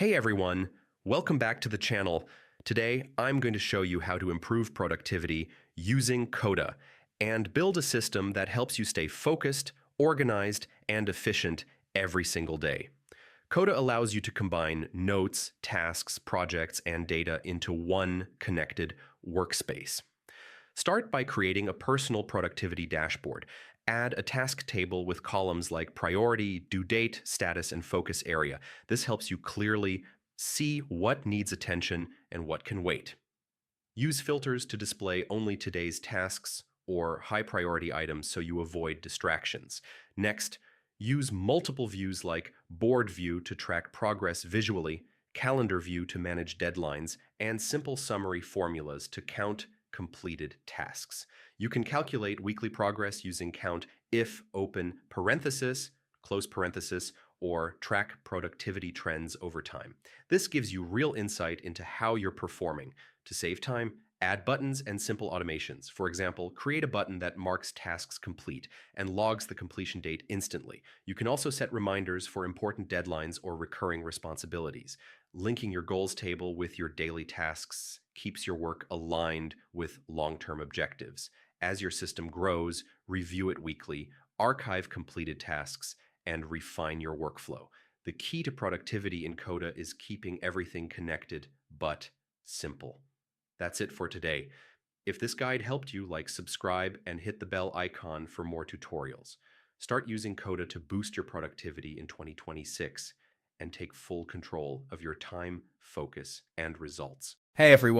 Hey everyone, welcome back to the channel. Today, I'm going to show you how to improve productivity using Coda and build a system that helps you stay focused, organized, and efficient every single day. Coda allows you to combine notes, tasks, projects, and data into one connected workspace. Start by creating a personal productivity dashboard. Add a task table with columns like priority, due date, status, and focus area. This helps you clearly see what needs attention and what can wait. Use filters to display only today's tasks or high priority items so you avoid distractions. Next, use multiple views like board view to track progress visually, calendar view to manage deadlines, and simple summary formulas to count completed tasks. You can calculate weekly progress using count if open parenthesis, close parenthesis, or track productivity trends over time. This gives you real insight into how you're performing. To save time, add buttons and simple automations. For example, create a button that marks tasks complete and logs the completion date instantly. You can also set reminders for important deadlines or recurring responsibilities. Linking your goals table with your daily tasks keeps your work aligned with long-term objectives. As your system grows, review it weekly, archive completed tasks, and refine your workflow. The key to productivity in Coda is keeping everything connected but simple. That's it for today. If this guide helped you, subscribe and hit the bell icon for more tutorials. Start using Coda to boost your productivity in 2026 and take full control of your time, focus, and results. Hey everyone.